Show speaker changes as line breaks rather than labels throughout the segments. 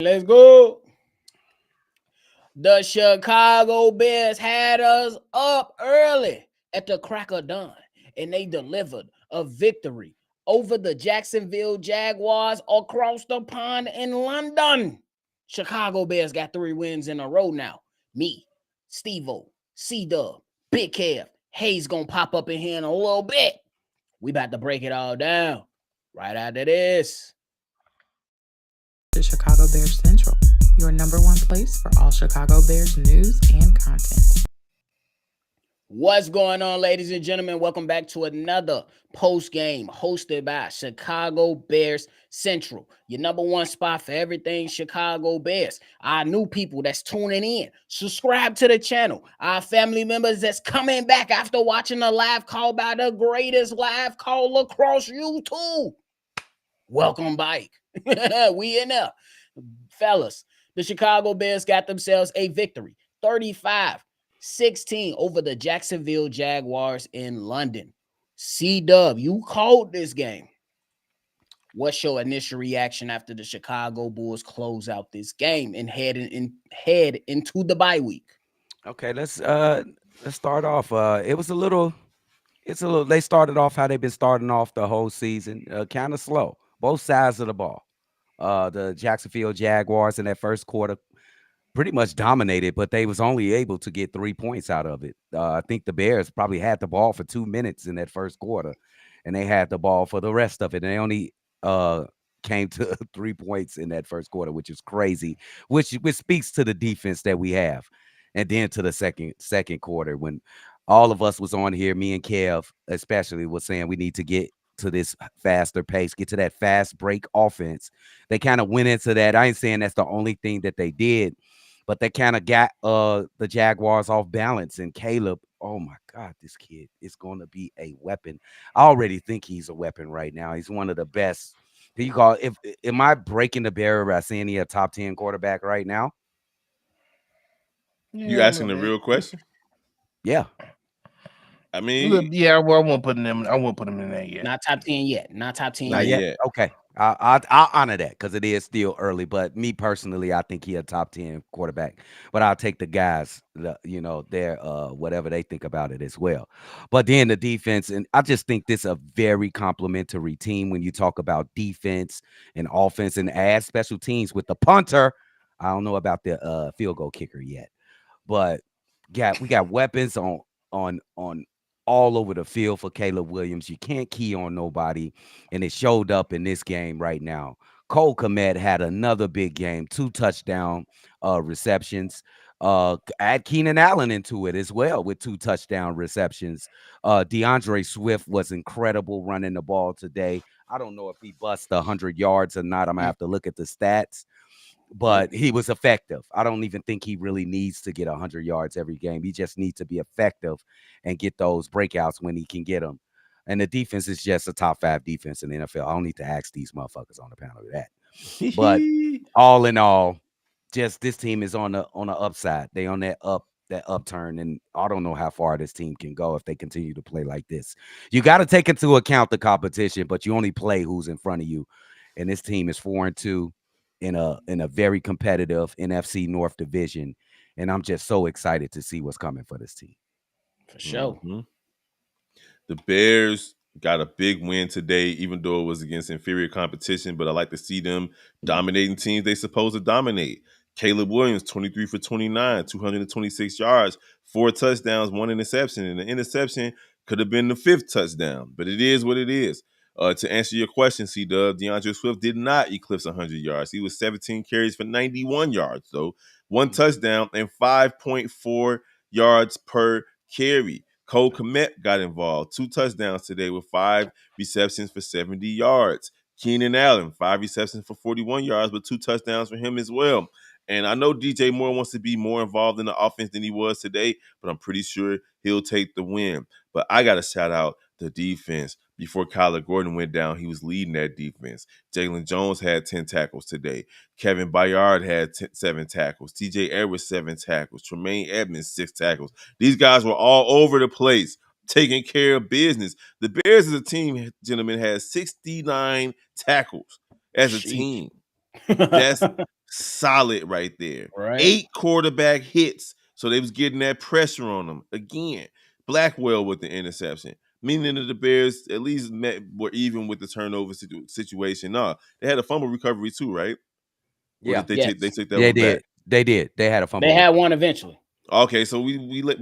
Let's go. The Chicago Bears had us up early at the crack of dawn, and they delivered a victory over the Jacksonville Jaguars across the pond in London. Chicago Bears got 3 wins in a row now. Me, Steve-O, C-Dub, Big Kev, Haize gonna pop up in here in a little bit. We about to break it all down right after this.
To Chicago Bears Central, your #1 place for all Chicago Bears news and content.
What's going on, ladies and gentlemen? Welcome back to another post game hosted by Chicago Bears Central, your #1 spot for everything Chicago Bears. Our new people that's tuning in, subscribe to the channel. Our family members that's coming back after watching a live call by the greatest live call across YouTube. Welcome back. We in there, fellas. The Chicago Bears got themselves a victory, 35-16 over the Jacksonville Jaguars in London. C-Dub, you called this game. What's your initial reaction after the Chicago Bulls close out this game and head into the bye week?
Okay, let's start off. It's a little they started off how they've been starting off the whole season, kind of slow. Both sides of the ball. The Jacksonville Jaguars in that first quarter pretty much dominated, but they was only able to get 3 points out of it. I think the Bears probably had the ball for 2 minutes in that first quarter, and they had the ball for the rest of it. And they only uh, came to 3 points in that first quarter, which is crazy. Which speaks to the defense that we have. And then to the second quarter, when all of us was on here, me and Kev especially was saying we need to get to this faster pace, get to that fast break offense. They kind of went into that. I ain't saying that's the only thing that they did, but they kind of got the Jaguars off balance. And Caleb, oh my God, this kid is going to be a weapon. I already think he's a weapon right now. He's one of the best. Do you call if am I breaking the barrier by saying he a top 10 quarterback right now?
You asking the real question?
Yeah.
I mean,
Well, I won't put him. I won't put him in there yet.
Not top 10 yet. Not top 10
not
yet.
yet.
Okay. I'll honor that because it is still early. But me personally, I think he a top 10 quarterback. But I'll take the guys, their whatever they think about it as well. But then the defense, and I just think this is a very complimentary team when you talk about defense and offense and add special teams with the punter. I don't know about the field goal kicker yet, but we got weapons on all over the field for Caleb Williams. You can't key on nobody, and it showed up in this game right now. Cole Kmet had another big game, 2 touchdown receptions. Add Keenan Allen into it as well with 2 touchdown receptions. DeAndre Swift was incredible running the ball today. I don't know if he bust 100 yards or not. I'm gonna have to look at the stats, but he was effective. I don't even think he really needs to get 100 yards every game. He just needs to be effective and get those breakouts when he can get them. And the defense is just a top 5 defense in the NFL. I don't need to ask these motherfuckers on the panel that. But all in all, just this team is on the upside. They on that upturn, and I don't know how far this team can go if they continue to play like this. You got to take into account the competition, but you only play who's in front of you. And this team is 4-2 in a very competitive NFC North division, and I'm just so excited to see what's coming for this team.
For sure.
Mm-hmm. The Bears got a big win today, even though it was against inferior competition. But I like to see them dominating teams they supposed to dominate. Caleb Williams, 23 for 29, 226 yards, 4 touchdowns, 1 interception. And the interception could have been the 5th touchdown, but it is what it is. To answer your question, C-Dub, DeAndre Swift did not eclipse 100 yards. He was 17 carries for 91 yards, though. 1 touchdown and 5.4 yards per carry. Cole Kmet got involved. 2 touchdowns today with 5 receptions for 70 yards. Keenan Allen, 5 receptions for 41 yards, but 2 touchdowns for him as well. And I know DJ Moore wants to be more involved in the offense than he was today, but I'm pretty sure he'll take the win. But I got to shout out the defense. Before Kyler Gordon went down, he was leading that defense. Jalen Jones had 10 tackles today. Kevin Byard had 7 tackles. TJ Edwards, 7 tackles. Tremaine Edmonds, 6 tackles. These guys were all over the place, taking care of business. The Bears as a team, gentlemen, had 69 tackles as a team. That's solid right there.
Right.
8 quarterback hits, so they was getting that pressure on them again. Blackwell with the interception, meaning that the Bears at least were even with the turnover situation. No, they had a fumble recovery too, right? Or
Yeah,
did they
Yes.
took that
they
one back?
did. They did. They had a
They
fumble.
had one eventually.
Okay, so we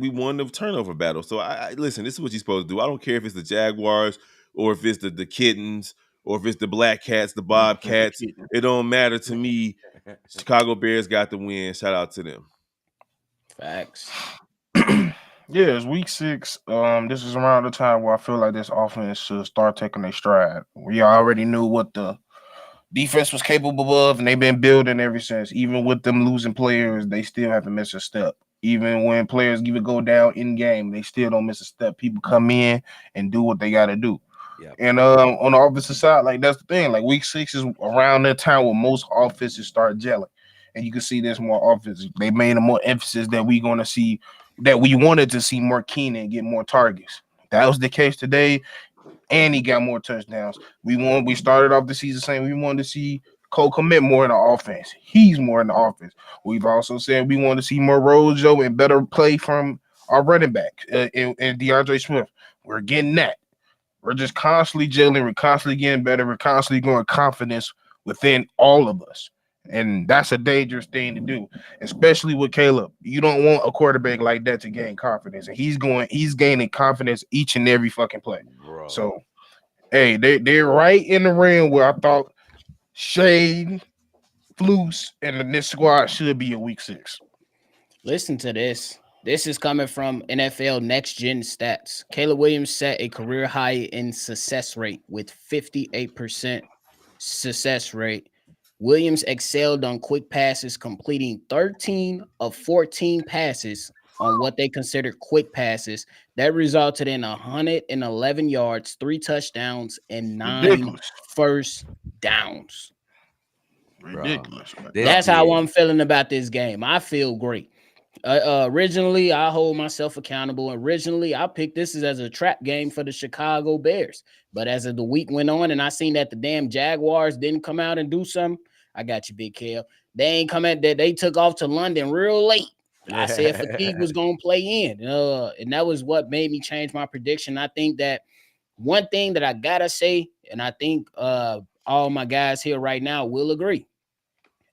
won the turnover battle. So I listen. This is what you're supposed to do. I don't care if it's the Jaguars or if it's the Kittens or if it's the Black Cats, the Bobcats. It don't matter to me. Chicago Bears got the win. Shout out to them.
Facts.
Yeah, it's week 6. This is around the time where I feel like this offense should start taking a stride. We already knew what the defense was capable of, and they've been building ever since. Even with them losing players, they still haven't missed a step. Even when players even go down in game, they still don't miss a step. People come in and do what they got to do.
Yep.
And on the offensive side, like that's the thing. Like week 6 is around that time where most offenses start gelling, and you can see there's more offense. They made a more emphasis that we going to see that we wanted to see more Keenan get more targets. That was the case today, and he got more touchdowns. We started off the season saying we wanted to see Cole commit more in the offense. He's more in the offense. We've also said we want to see more Rojo and better play from our running back and DeAndre Swift. We're getting that. We're just constantly gelling. We're constantly getting better. We're constantly growing confidence within all of us. And that's a dangerous thing to do, especially with Caleb. You don't want a quarterback like that to gain confidence. And he's gaining confidence each and every fucking play.
Bro.
So, hey, they're right in the ring where I thought Shane, Flus, and this squad should be in week 6.
Listen to this. This is coming from NFL Next Gen Stats. Caleb Williams set a career high in success rate with 58% success rate. Williams excelled on quick passes, completing 13 of 14 passes on what they considered quick passes. That resulted in 111 yards, 3 touchdowns, and 9
Ridiculous.
first downs.
Ridiculous. Man.
That's how I'm feeling about this game. I feel great. Originally, I hold myself accountable. Originally, I picked this as a trap game for the Chicago Bears. But as the week went on and I seen that the damn Jaguars didn't come out and do something, I got you, Big Kel. They ain't come out. They took off to London real late. I said fatigue was going to play in. And that was what made me change my prediction. I think that one thing that I got to say, and I think all my guys here right now will agree,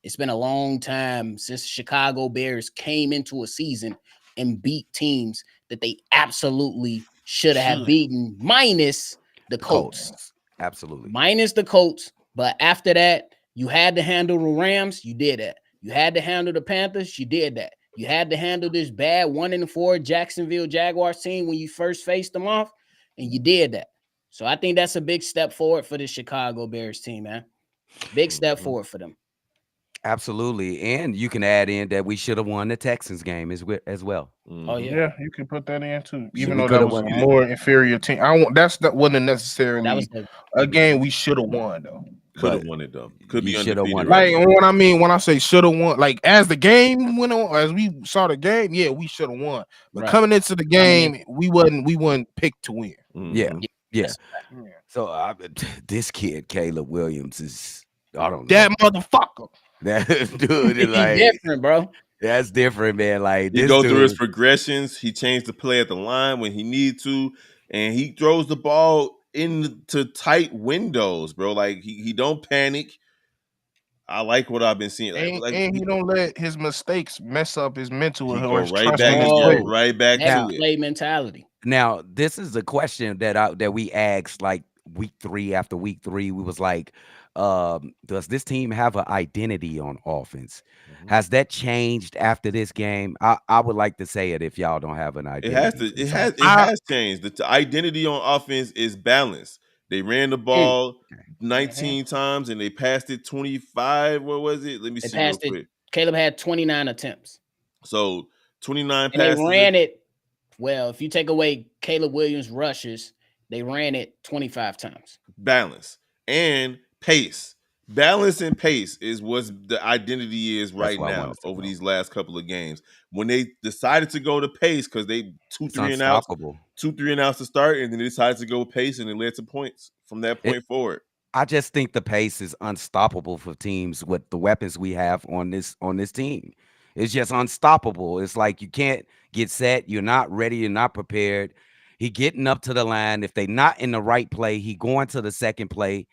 it's been a long time since Chicago Bears came into a season and beat teams that they absolutely should have beaten, minus the Colts.
Absolutely.
Minus the Colts. But after that, you had to handle the Rams. You did that. You had to handle the Panthers. You did that. You had to handle this bad 1-4 Jacksonville Jaguars team when you first faced them off, and you did that. So I think that's a big step forward for the Chicago Bears team, man. Big step forward for them.
Absolutely. And you can add in that we should have won the Texans game as well.
Oh, yeah.
Yeah, you can put that in too. Even
We
though
coulda
that was
won
a
it.
more inferior team. That wasn't necessarily
That was
a game we should have won though.
Could have
But
won it though. Could
you
be
shoulda
undefeated.
won it.
Right
Like
now.
what I mean when I say should have won, like as the game went on, as we saw the game, yeah, we should have won. But
Right.
coming into the game, we wasn't picked to win.
Yeah.
Mhm.
Yeah. So this kid, Caleb Williams, is, I don't know.
That motherfucker.
That dude is
He's
like,
different, bro.
that's different, man. Like
He
this
go
dude,
through his progressions. He changed the play at the line when he need to, and he throws the ball into tight windows, bro. Like he don't panic. I like what I've been seeing.
And he don't let his mistakes mess up his mental
he
or
go
his
right
trust
back.
in
He
his
go
play.
right back
Next
to it.
play mentality.
now this is a question that we asked like week 3 after week 3. We was like, does this team have an identity on offense? Has that changed after this game? I would like to say it if y'all don't have an
It has
identity.
to. It has changed. The identity on offense is balance. They ran the ball 19 times and they passed it 25. What was it? Let me
They
see real
passed it.
quick.
Caleb had 29 attempts.
So 29
And they
passes.
ran it. Well, if you take away Caleb Williams' rushes, they ran it 25 times.
Balance and pace. Balance and pace is what the identity is right
what I
now
wanted to
over
know.
these last couple of games. When they decided to go to pace because they
It's
2-3 and outs,
unstoppable.
2-3 and outs to start, and then they decided to go pace, and it led to points from that point forward.
I just think the pace is unstoppable for teams with the weapons we have on this team. It's just unstoppable. It's like you can't get set. You're not ready. You're not prepared. He getting up to the line. If they not in the right play, he going to the second play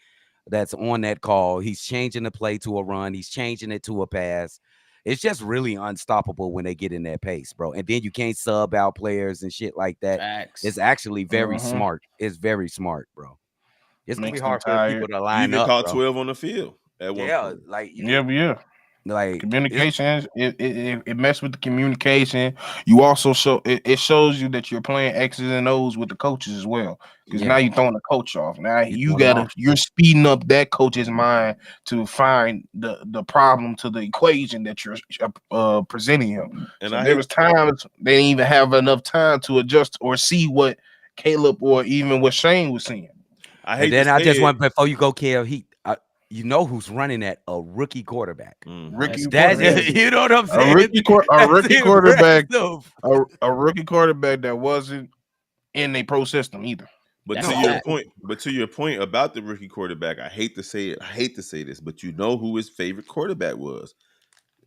that's on that call. He's changing the play to a run. He's changing it to a pass. It's just really unstoppable when they get in that pace, bro. And then you can't sub out players and shit like that.
Facts.
It's actually very
Uh-huh.
smart. It's very smart, bro. It's gonna be
Makes them
hard for the people
tired.
to
You
line
even
up,
caught
bro.
12 on the field at one
Yeah,
point.
like
Yeah.
like it's
Communication, it messes with the communication. You also it shows you that you're playing X's and O's with the coaches as well. Because now
yeah,
you're throwing the coach off. Now
you throwing them off.
you're speeding up that coach's mind to find the problem to the equation that you're presenting him.
And
So
I
there
hate
was times they didn't even have enough time to adjust or see what Caleb or even what Shane was seeing.
I
And
hate to
then I
say
just
it.
want before you go, Kev, you know who's running that? A rookie quarterback.
Mhm.
Rookie
That's
That
quarterback,
crazy.
you know what I'm
a
saying?
a
That's
rookie quarterback,
impressive.
a rookie quarterback that wasn't in a pro system either.
But
That's
to
a
your
No.
fact.
point, about the rookie quarterback, I hate to say it. I hate to say this, but you know who his favorite quarterback was?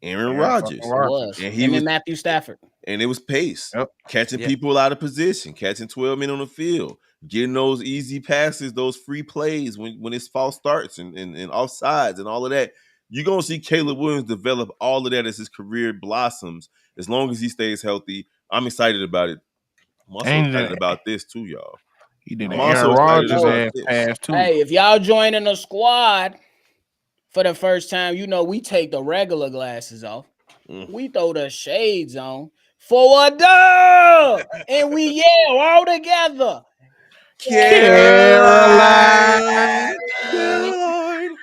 Aaron
Aaron fucking
Rodgers.
It
Rodgers.
was
And he
him
was
and Matthew Stafford.
and it was pace.
Yep.
Catching
Yeah.
people out of position, catching 12 men on the field, getting those easy passes, those free plays when it's false starts and offsides and all of that. You're gonna see Caleb Williams develop all of that as his career blossoms, as long as he stays healthy. I'm excited about it. I'm also
And
excited about this too, y'all.
he did
I'm
an
Oh,
also
Aaron
oh,
excited
Rodgers
oh.
about
ass
this.
pass too.
Hey, if y'all joining the squad for the first time, you know we take the regular glasses off.
Mm.
We throw the shades on for a dub, and we yell all together.
Caroline.
Caroline.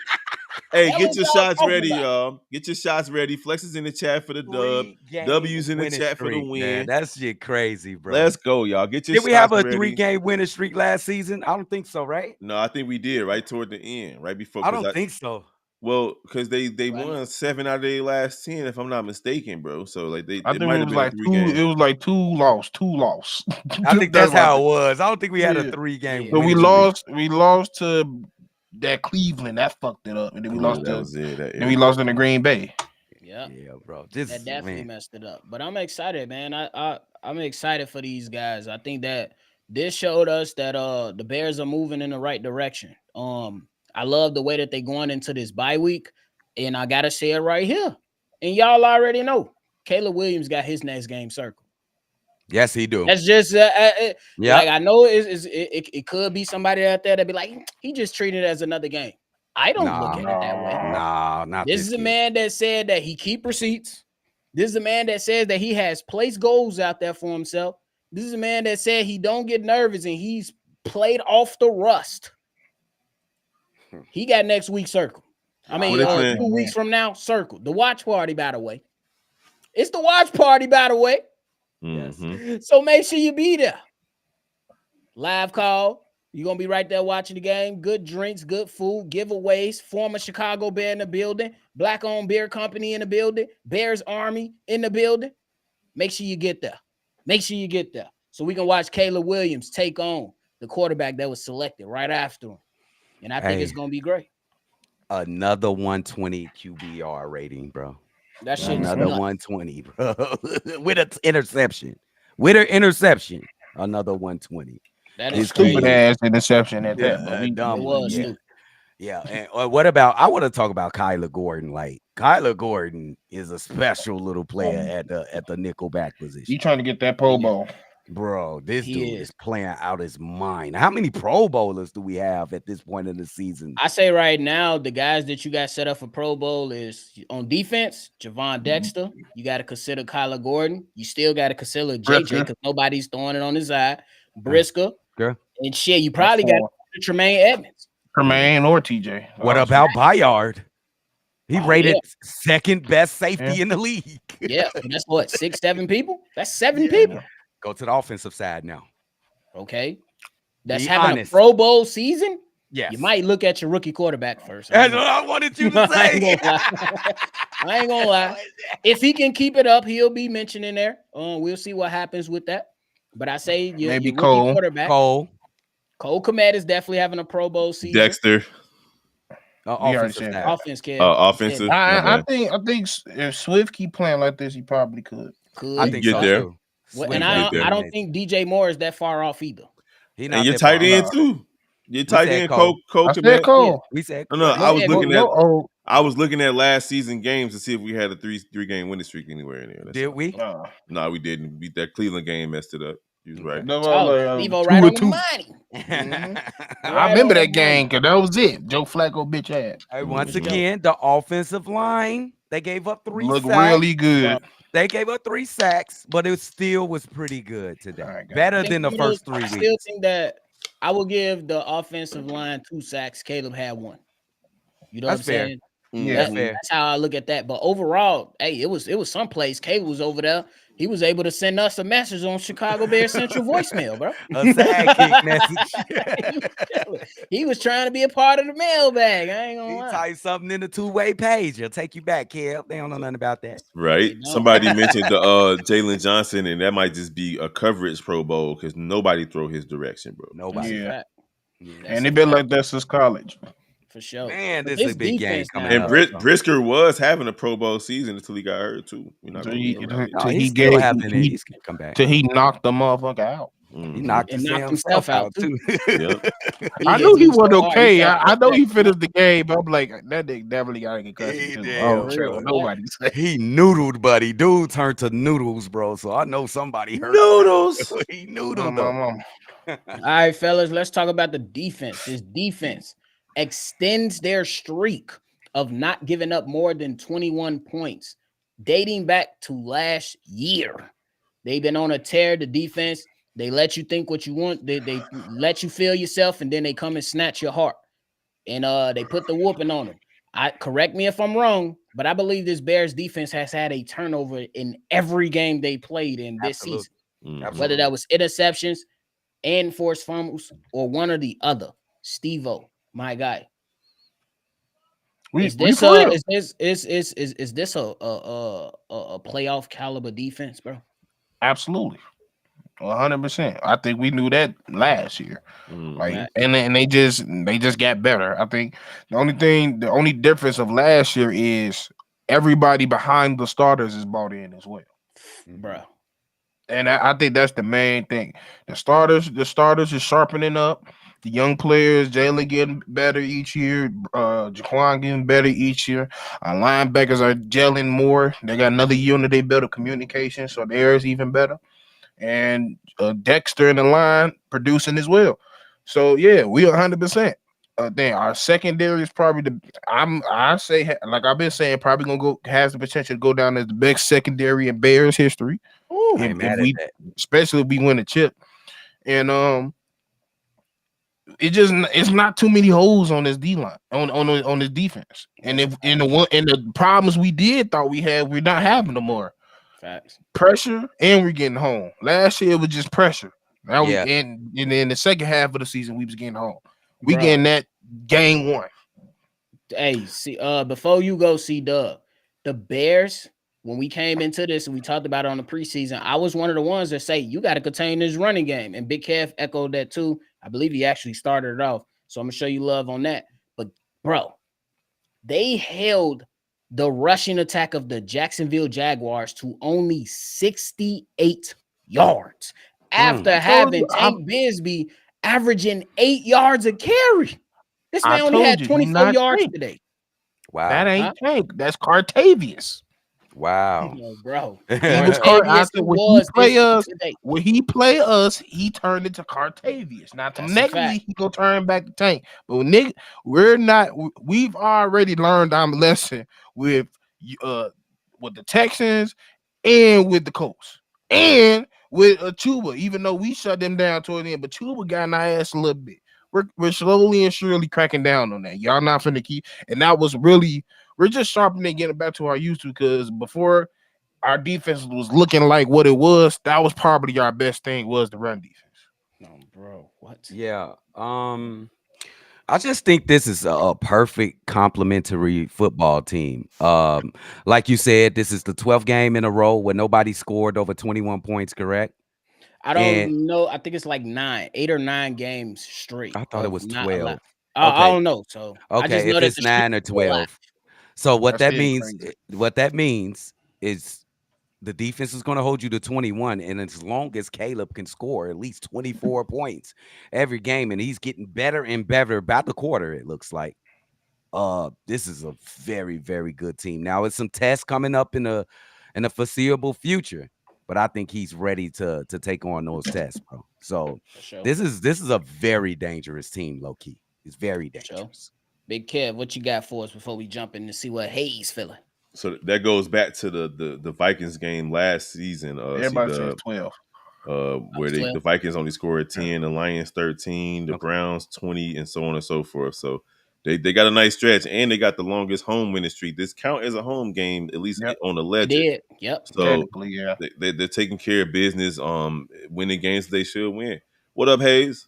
Hey,
That
get
what
your
y'all
shots
talking
ready,
about.
y'all. Get your shots ready. Flex is in the chat for the dub.
3-game
W's in the
winning
chat for the
streak, man.
win.
That shit crazy, bro.
Let's go, y'all. Get your
Did we have
shots
a
ready.
3-game winning streak last season? I don't think so, right?
No, I think we did right toward the end, right before.
I don't think so.
Because they
Right.
won 7 out of their last 10, if I'm not mistaken, bro. So like
I
it
think
might
it
have
was
been a
like
3
two.
game.
It was like two loss.
I think that's how it was. I don't think we had a
Yeah.
3-game
Yeah.
So
winning streak.
we lost to that Cleveland that fucked it up, and then we
Yeah,
lost
that
to
was it.
then we lost in the Green Bay.
Yeah,
Yeah, bro.
that
Just
definitely
man.
messed it up. But I'm excited, man. I'm excited for these guys. I think that this showed us that the Bears are moving in the right direction. I love the way that they're going into this bye week, and I gotta say it right here. And y'all already know, Caleb Williams got his next game circled.
Yes, he do.
That's just
Yeah.
like I know it could be somebody out there that be like, he just treated it as another game. I don't look at it that way.
Nah, not
This
this
is a
kid.
man that said that he keep receipts. This is a man that says that he has placed goals out there for himself. This is a man that said he don't get nervous and he's played off the rust. He got next week circled. I mean,
What they saying?
2 weeks from now, circled. The watch party, by the way. It's the watch party, by the way.
Mhm.
So make sure you be there. Live call. You're going to be right there watching the game. Good drinks, good food, giveaways. Former Chicago Bear in the building. Black-owned beer company in the building. Bears Army in the building. Make sure you get there. Make sure you get there. So we can watch Caleb Williams take on the quarterback that was selected right after him. And I think it's
Hey.
going to be great.
Another 120 QBR rating, bro.
That shit is
Another
nuts.
120, bro. With an interception. With an interception. Another 120.
That
It's
is
Stupid
crazy.
ass interception at that, but
Yeah,
we
dumb
It
one.
was
Yeah.
stupid.
Yeah. And what about I want to talk about Kyler Gordon. Like Kyler Gordon is a special little player at the nickelback
he
position.
trying to get that Pro Bowl.
Bro, this
He
dude
is.
is playing out his mind. How many Pro Bowlers do we have at this point in the season?
I say right now, the guys that you got set up for Pro Bowl is on defense, Javon Dexter. You got to consider Kyler Gordon. You still got to consider JJ
Brisker.
because nobody's throwing it on his side. Brisker.
Girl.
And shit, you probably got Tremaine Edmonds.
Tremaine or TJ.
What about Bayard? He
Oh,
rated
yeah.
second best safety
Yeah.
in the league.
Yeah, so that's what, 6, 7 people? That's 7 people.
Go to the offensive side now.
Okay. That's
Be
having
honest.
a Pro Bowl season.
Yes.
You might look at your rookie quarterback first.
That's what I wanted you to
I ain't
say.
gonna lie. I ain't gonna lie. If he can keep it up, he'll be mentioned in there. We'll see what happens with that. But I say your
Maybe
rookie
Cole.
quarterback.
Cole.
Cole Kmet is definitely having a Pro Bowl season.
Dexter.
We already
Offensive
said that.
side.
Offense, Kev. You said
Offensive.
it.
My
I
bad.
think
Mm-hmm.
if Swift keep playing like this, he probably could.
I
He
Could.
can
think
get
so
Yep.
there.
too.
Well,
He
and
Swift
can
has
get
I
been
there.
don't
amazing.
think DJ Moore is that far off either.
He
And
not
your
that far
tight
off.
end
Nah,
too. Your
We
tight
said
end
Cole.
Cole
I
can
said
match.
Yeah.
Cole.
We said,
No,
but he
I
Mo
was
said
had
Cole.
looking
good.
at
Oh,
last season games to see if we had a three game winning streak anywhere in there. That's
Did
all.
we?
No, we didn't. Beat that Cleveland game, messed it up. He was right.
Okay.
no,
Oh,
like,
Steve-O
two
right
or
on the
two.
money.
hmm I
Right
remember
on the
that
money.
game because that was it. Joe Flacco bitch ass
Hey,
For
once
Hmm.
sure.
again, the offensive line, they gave up 3
look really
sacks.
Bro,
good.
They gave up 3 sacks, but it still was pretty good today.
I got
I
Better
you.
think
than the
some of those,
first 3
I still
weeks.
think that I will give the offensive line 2 sacks. Caleb had one. You know what
That's
I'm
fair.
saying?
Yeah,
That's
That
Hmm.
fair.
that's how I look at that. But overall, hey, it was some place. Caleb was over there. He was able to send us a message on Chicago Bears Central voicemail, bro.
A sidekick message.
he was chilling. He was trying to be a part of the mailbag. I ain't gonna
He
lie.
typed something in the 2-way page. He'll take you back, Kev. They don't know nothing about that.
Right.
They don't.
Somebody mentioned the Jalen Johnson, and that might just be a coverage Pro Bowl because nobody throw his direction, bro.
That's a
Nobody.
yeah.
fact.
Yeah.
That's
And
a
it been
fact
like that since college.
for sure.
Man,
But
this is
this
a big game
defense
coming
now,
And
up.
bro.
So.
Brisker was having a Pro Bowl season until he got hurt too. We're not
Till
gonna
he,
give him that
No,
till
he's
he
still
gave
having it. He's gonna come back.
till he knocked the motherfucker out.
He
Mm-hmm.
knocked
And knocked
himself
himself out
out
too.
too.
Yep.
He
I
hit
knew he
him
was
so hard, he
okay.
felt
I
like
know
that.
he finished the game, but I'm like, that nigga definitely got to get custody
He
too. I
damn
don't
For
care
real.
what
sure.
nobody say.
He noodled, buddy. Dude turned to noodles, bro. So I know somebody hurt.
Noodles.
He
My
noodled them.
mom.
All right, fellas, let's talk about the defense. This defense extends their streak of not giving up more than 21 points, dating back to last year. They've been on a tear. The defense, they let you think what you want. They let you feel yourself, and then they come and snatch your heart. And they put the whooping on them. I correct me if I'm wrong, but I believe this Bears defense has had a turnover in every game they played in this
Absolutely.
season,
Mhm.
whether
Absolutely.
that was interceptions and forced fumbles or one or the other. Steve-O, my guy. Is
We
this
for real.
is this a playoff caliber defense, bro?
Absolutely. 100%. I think we knew that last year. Like,
Mhm.
Fact.
and they just got better. I think the only difference of last year is everybody behind the starters is bought in as well.
Bro.
And I think that's the main thing. The starters is sharpening up. The young players, Jalen getting better each year. Jaquan getting better each year. Our linebackers are gelling more. They got another unit. They build a communication, so theirs even better. And Dexter in the line producing as well. So yeah, we 100%. Then our secondary is probably I say like I've been saying probably gonna go has the potential to go down as the best secondary in Bears history
I ain't
if
mad at
we
that.
especially if we win a chip. And it's not too many holes on this D line on this defense. And
That's a
if in the one and the problems we did thought we had, we're not having no more
facts.
pressure, and we're getting home. Last year it was just pressure. Now we
Yeah.
and in the second half of the season we was getting home. We
Bro.
getting that game one.
Hey, see, before you go, see Dub, the Bears, when we came into this and we talked about it on the preseason, I was one of the ones that say you got to contain this running game. And Big Kev echoed that too. I believe he actually started it off. So I'm gonna show you love on that. But bro, they held the rushing attack of the Jacksonville Jaguars to only 68 yards after
I told you,
having Tank Bigsby averaging 8 yards a carry. This
I
man only
told
had
you,
24
not
yards
Tank.
today.
Wow.
That
Huh?
ain't Tank. That's Cartavius.
Wow.
No, bro.
He was I
Cartavius
said
was this today.
when he play us, he turned into Cartavius. Now
That's a
next
fact.
week he gonna turn back to Tank. But when nigga, we're not. We've already learned our lesson with the Texans and with the Colts and with Chuba. Even though we shut them down toward the end, but Chuba got in our ass a little bit. We're slowly and surely cracking down on that. Y'all not finna keep, and that was really we're just sharpening, getting back to our used to because before our defense was looking like what it was. That was probably our best thing was the run defense.
No, bro. What?
Yeah. I just think this is a perfect complementary football team. Like you said, this is the 12th game in a row where nobody scored over 21 points, correct?
I
And
don't know. I think it's like 8 or 9 games straight
I thought it
of
was
not allowed.
12.
I
Okay,
don't know. So I just
okay.
know
If
that
it's
the streak
9 or
is still alive.
12, so
That's still crazy.
what that means is the defense is going to hold you to 21, and as long as Caleb can score at least 24 points every game, and he's getting better and better about the quarter, it looks like. This is a very, very good team. Now, it's some tests coming up in the foreseeable future, but I think he's ready to take on those tests, bro. So
For sure.
this is a very dangerous team, low key. It's very
For sure.
dangerous.
Big Kev, what you got for us before we jump in to see what Haize feeling?
So that goes back to the Vikings game last season. See
Everybody says 12.
where
It's 12.
the Vikings only scored
Yeah.
10, the Lions 13, the
Okay.
Browns 20, and so on and so forth. So they got a nice stretch, and they got the longest home winning streak. This count as a home game, at least
Yep.
on the
It
ledger.
did. Yep.
So
Technically, yeah.
they're taking care of business, winning games they should win. What up, Hayes?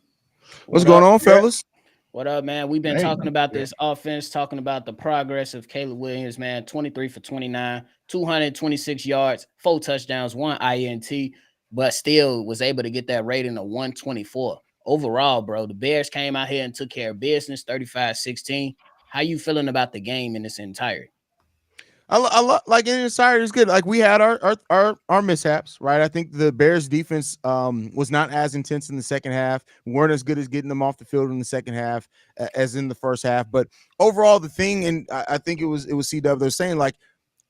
What's
What
going
up,
on,
Brett?
fellas?
What up, man? We've been
Hey,
talking about
yeah.
this offense, talking about the progress of Caleb Williams, man. 23 for 29, 226 yards, 4 touchdowns, 1 INT, but still was able to get that rating of 124. Overall, bro, the Bears came out here and took care of business, 35-16. How you feeling about the game in its entirety?
Like in inside is good. Like we had our mishaps, right? I think the Bears defense was not as intense in the second half. We weren't as good as getting them off the field in the second half as in the first half. But overall, the thing, and I think it was CW. They're saying like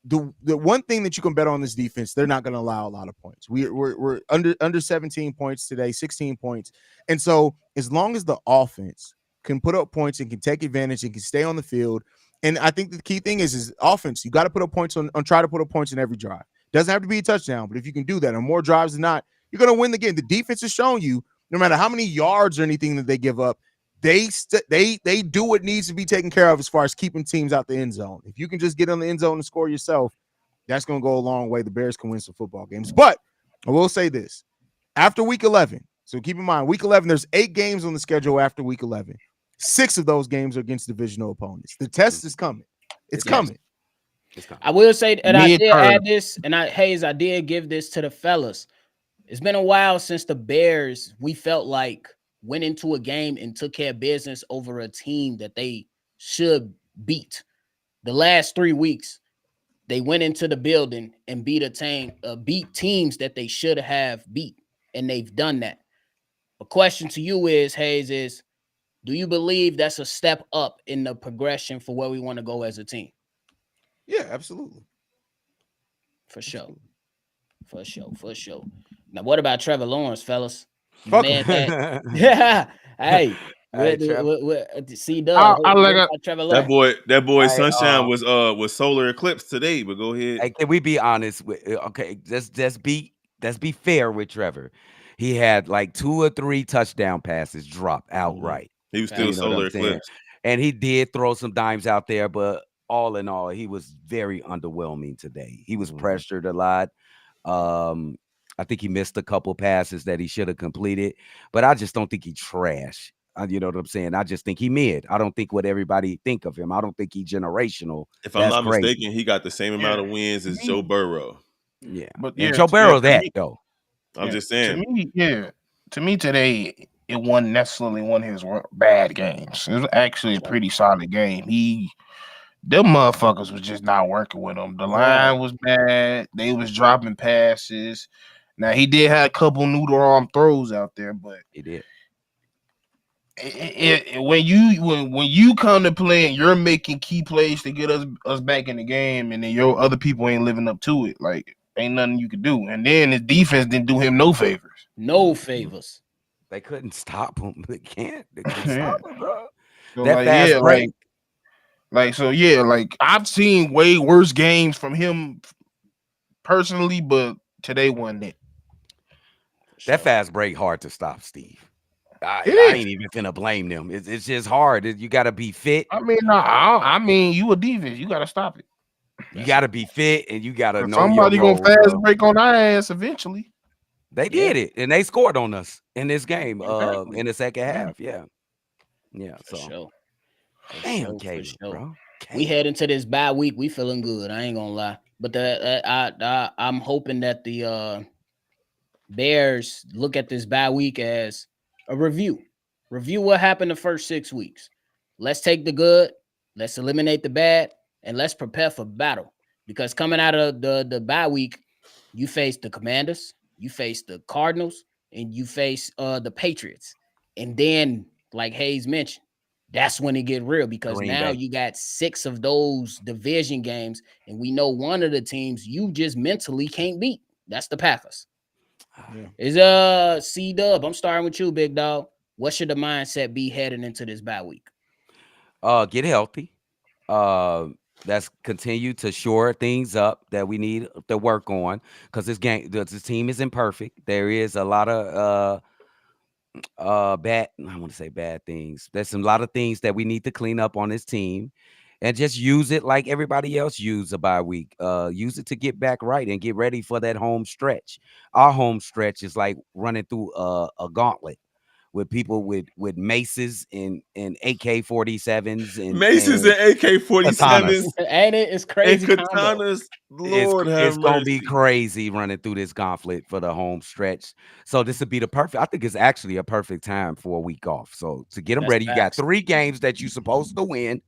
the one thing that you can bet on this defense, they're not going to allow a lot of points. We're under 17 points today, 16 points, and so as long as the offense can put up points and can take advantage and can stay on the field. And I think the key thing is offense. You got to put up points on try to put up points in every drive. Doesn't have to be a touchdown, but if you can do that on more drives than not, you're going to win the game. The defense has shown you, no matter how many yards or anything that they give up, they do what needs to be taken care of as far as keeping teams out the end zone. If you can just get on the end zone and score yourself, that's going to go a long way. The Bears can win some football games. But I will say this: after week 11, so keep in mind, week 11, there's 8 games on the schedule after week 11. 6 of those games are against divisional opponents. The test is coming. It's
It's
Yes.
coming.
It's coming.
I will say, and I did
Mid-term.
add this, and Hayes, I did give this to the fellas. It's been a while since the Bears, we felt like, went into a game and took care of business over a team that they should beat. The last 3 weeks, they went into the building and beat teams that they should have beat, and they've done that. A question to you is, Hayes, do you believe that's a step up in the progression for where we want to go as a team?
Yeah, absolutely.
For sure. For sure. For sure. Now, what about Trevor Lawrence, fellas? The
Fuck
man that,
him.
yeah. Hey,
Hey, Trev.
C Dub.
I like it.
Trevor
That
Lawrence.
boy
Hey,
Sunshine was solar eclipse today. But go ahead.
Hey, can we be honest with okay, let's be fair with Trevor. He had like 2 or 3 touchdown passes drop outright.
He was still
You know what
solar
I'm saying?
eclipse.
And he did throw some dimes out there, but all in all, he was very underwhelming today. He was
Mhm.
pressured a lot. Um, I think he missed a couple passes that he should have completed, but I just don't think he trash. You know what I'm saying? I just think he mid. I don't think what everybody think of him. I don't think he generational.
If I'm
That's
not
crazy.
mistaken, he got the same amount of wins
To
as
me,
Joe Burrow.
Yeah.
but
And
yeah,
Joe
yeah,
Burrow
to
that
me,
though.
I'm
yeah,
just
to
saying.
me, yeah. To me today, it wasn't necessarily one of his bad games. It was actually a
Sure.
pretty solid game. Them motherfuckers was just not working with him. The line was bad. They was dropping passes. Now he did have a couple noodle arm throws out there, but
He did.
when you come to play and you're making key plays to get us back in the game, and then your other people ain't living up to it, like ain't nothing you could do. And then his defense didn't do him no favors.
No favors.
They couldn't stop him. They can't. They couldn't
Yeah.
stop him, bro.
So
That
like
fast
yeah,
break.
like I've seen way worse games from him personally, but today wasn't it.
For
That
sure.
fast break hard to stop, Steve.
It
I
is.
ain't even finna blame them. It's just hard. You got to be fit.
I mean, no, I mean, you a defense, you gotta stop it.
You got to be fit, and you got to know your
Somebody gonna
role,
fast
bro.
break on our ass eventually.
They
Yeah.
did it, and they scored on us in this game.
Exactly.
In the second
Yeah.
half, yeah.
For
So,
sure. For
damn,
sure. For
Caleb,
sure.
bro.
We
Caleb.
head into this bye week. We feeling good. I ain't gonna lie. But I'm hoping that the Bears look at this bye week as a review. Review what happened the first 6 weeks. let's take the good, let's eliminate the bad, and let's prepare for battle. Because coming out of the bye week, you face the Commanders, you face the Cardinals, and you face the Patriots. And then, like Haize mentioned, that's when it get real because
Green
now
Bay.
you got 6 of those division games, and we know one of the teams you just mentally can't beat. That's the Packers.
Yeah.
Is C-Dub, I'm starting with you, big dog. What should the mindset be heading into this bye week?
Get healthy. Uh, let's continue to shore things up that we need to work on because this team isn't perfect. There is a lot of bad. I want to say bad things. There's a lot of things that we need to clean up on this team, and just use it like everybody else use a bye week. Use it to get back right and get ready for that home stretch. Our home stretch is like running through a gauntlet with people with maces and AK-47s
Maces
and
and AK-47s
katanas.
Ain't it? It's
and
crazy combo.
katanas. Lord have
It's gonna be
mercy.
crazy running through this gauntlet for the home stretch. So this would be the perfect. I think it's actually a perfect time for a week off. So to get them
That's
ready, you got
facts.
3 games that you're supposed to win,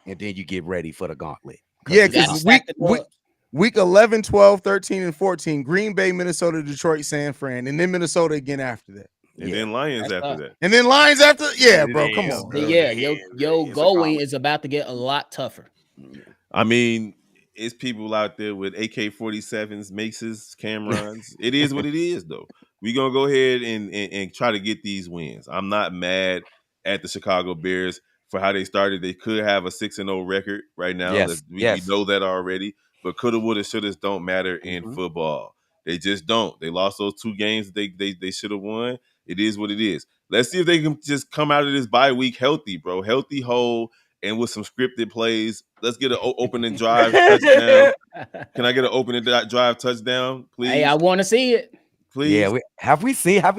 and then you get ready for the gauntlet
Yeah,
because
You
it's
got to
because
coming.
stack the dubs.
week 11, 12, 13, and 14, Green Bay, Minnesota, Detroit, San Fran, and then Minnesota again after that.
And
Yeah,
then Lions
That's
after
tough.
that.
And then Lions after. Yeah, bro. Come
damn,
on,
But
bro.
yeah,
damn,
your
it's a
going
gauntlet.
is about to get a lot tougher.
Yeah.
I mean, it's people out there with AK-47s, Maces, Camrons. It is what it is, though. We're going to go ahead and try to get these wins. I'm not mad at the Chicago Bears for how they started. They could have a 6-0 record right now.
Yes,
We
yes.
know that already. But coulda, woulda, shouldas don't matter in
Mhm.
football. They just don't. They lost those 2 games they should have won. It is what it is. Let's see if they can just come out of this bye week healthy, bro. Healthy, whole, and with some scripted plays. Let's get an opening drive touchdown. Can I get an opening drive touchdown,
Hey, I
please?
want to see it.
Yeah,
Please?
have we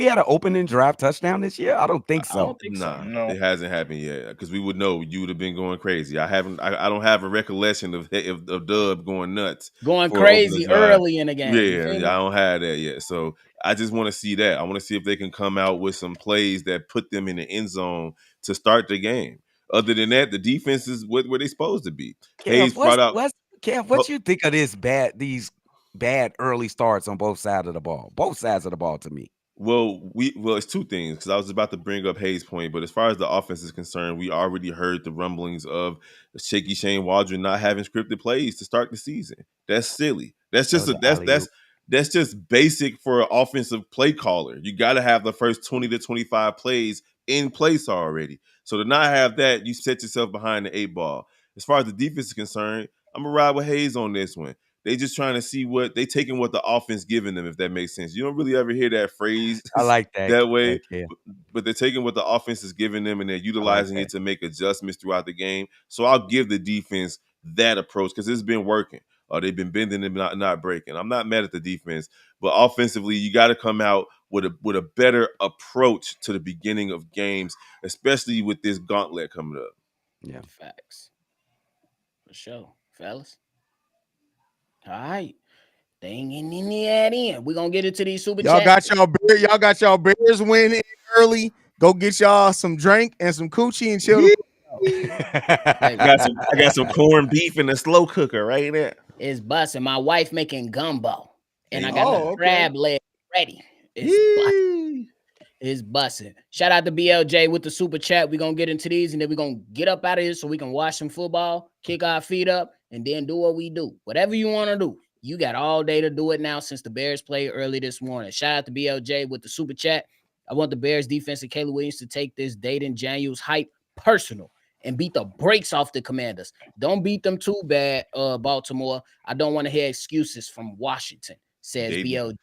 had an opening drive touchdown this year? I don't think
I don't
so.
think so.
Nah,
No.
it hasn't happened yet because we would know you would have been going crazy. I haven't. I don't have a recollection of Dub going nuts
Going
for an opening
crazy
drive.
early in the game. You
Yeah,
feel
yeah, I
me?
don't have that yet. So I just want to see that. I want to see if they can come out with some plays that put them in the end zone to start the game. Other than that, the defense is where they supposed to be.
Kev,
Hayes brought out.
What you think of these bad early starts on both sides of the ball? Both sides of the ball to me.
Well, it's 2 things because I was about to bring up Hayes' point, but as far as the offense is concerned, we already heard the rumblings of Shaky Shane Waldron not having scripted plays to start the season. That's silly. That's
That
just
was
a
an alley-oop.
that's just basic for an offensive play caller. You got to have the first 20 to 25 plays in place already. So to not have that, you set yourself behind the 8 ball. As far as the defense is concerned, I'm gonna ride with Hayes on this one. They just trying to see what they taking what the offense giving them, if that makes sense. You don't really ever hear that phrase
I like that.
that way,
Yeah,
but they're taking what the offense is giving them and they're
I like
utilizing
that.
it to make adjustments throughout the game. So I'll give the defense that approach because it's been working. They've been bending and not breaking. I'm not mad at the defense, but offensively, you got to come out with a better approach to the beginning of games, especially with this gauntlet coming up.
Yeah.
Facts. For sure. Fellas. All right. Thing in the end. We're gonna get into these super
Y'all
chats.
got y'all Bears win in early. Go get y'all some drink and some coochie and chill.
Hey,
I got some corned beef in the slow cooker right there.
it's busting. My wife making gumbo. And
There
I
you
got
go.
the
Oh, okay.
crab leg ready. It's busting. It's busting. Shout out to BLJ with the super chat. We're gonna get into these and then we're gonna get up out of here so we can watch some football, kick our feet up, and then do what we do. Whatever you want to do. You got all day to do it now since the Bears played early this morning. Shout out to BLJ with the super chat. I want the Bears defense and Caleb Williams to take this Dayton Januels hype personal and beat the brakes off the Commanders. Don't beat them too bad, Baltimore. I don't want to hear excuses from Washington, says
Dayton,
BLJ.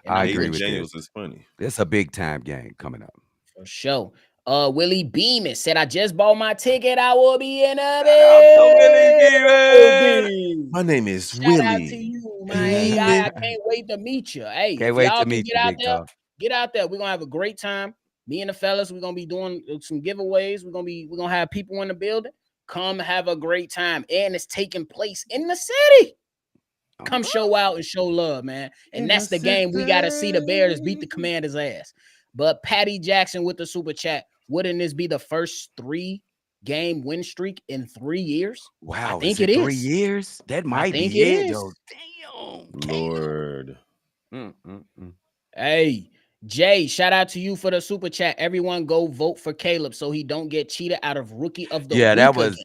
And
I
I'm
agree
Dayton
with
with
you
Daniels
this.
is funny.
It's a big time game coming up.
for sure. Willie Beeman said, I just bought my ticket. I will be in a building.
My name is
Shout out to
Willie
you, man. Guy,
Beeman.
I can't wait to meet you. Hey,
Can't
if
wait
y'all
to
can
meet
get
you,
out
big
there,
dog.
get out there. We're gonna have a great time. Me and the fellas, we're gonna be doing some giveaways. We're gonna have people in the building. Come have a great time. And it's taking place in the city. Come show out and show love, man. And that's the game we got to see the Bears beat the Commanders' ass. But Patty Jackson with the super chat. Wouldn't this be the first 3 game win streak in 3 years.
Wow,
I think
is it 3
is.
years? That
I
might
think
be
it
it,
is.
though. Damn.
Lord.
Hey, Jay, shout out to you for the super chat. Everyone go vote for Caleb so he don't get cheated out of rookie of the
Yeah,
week
that was
again.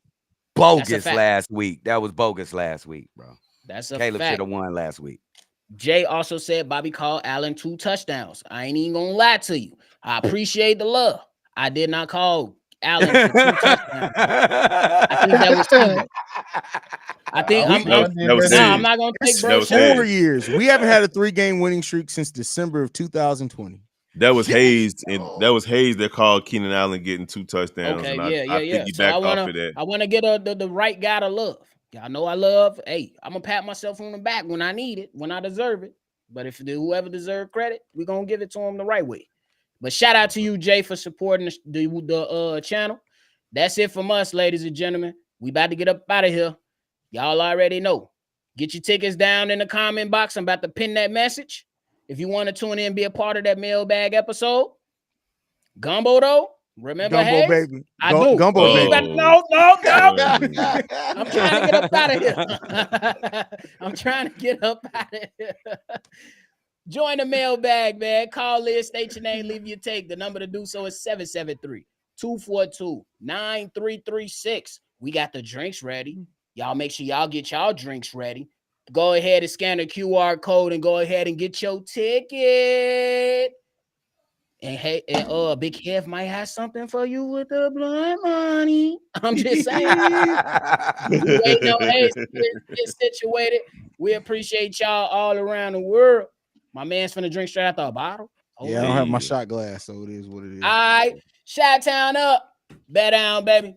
bogus
fact.
last week. That was bogus last week, bro.
That's a
Caleb should
fact.
have won last week.
Jay also said Bobby called Allen 2 touchdowns. I ain't even gonna lie to you. I appreciate the love. I did not call Allen for 2 touchdowns. I think that was CJ. I think I'm
that was
nah, I'm
Haize.
not gonna take
It's
That
bro
was
shot.
4
Haize.
years. We haven't had a 3-game winning streak since December of 2020.
That was Haize, and that was Haize that called Keenan Allen getting 2 touchdowns.
Okay,
And
yeah.
I
So I
piggybacked off of that.
wanna get the right guy to love. Y'all know I love. Hey, I'm gonna pat myself on the back when I need it, when I deserve it. But if whoever deserves credit, we're gonna give it to him the right way. But shout out to you, Jay, for supporting the channel. That's it from us, ladies and gentlemen. We about to get up out of here. Y'all already know. Get your tickets down in the comment box. I'm about to pin that message. If you want to tune in and be a part of that mailbag episode, Gumbo though, remember
Gumbo
Haize?
baby.
I do.
Gumbo
We ain't
baby.
about no.
Oh.
I'm trying to get up out of here. I'm trying to get up out of here. Join the mailbag, man. Call in, state your name, leave your take. The number to do so is 773-242-9336. We got the drinks ready. Y'all make sure y'all get y'all drinks ready. Go ahead and scan the QR code and go ahead and get your ticket. And hey, Big Kev might have something for you with the blood money. I'm just saying. We waiting on Haize to get situated. We appreciate y'all all around the world. My man's finna drink straight out the bottle.
Yeah, I don't have my shot glass, so it is what it is.
All right, Chi-Town up. Bet down, baby.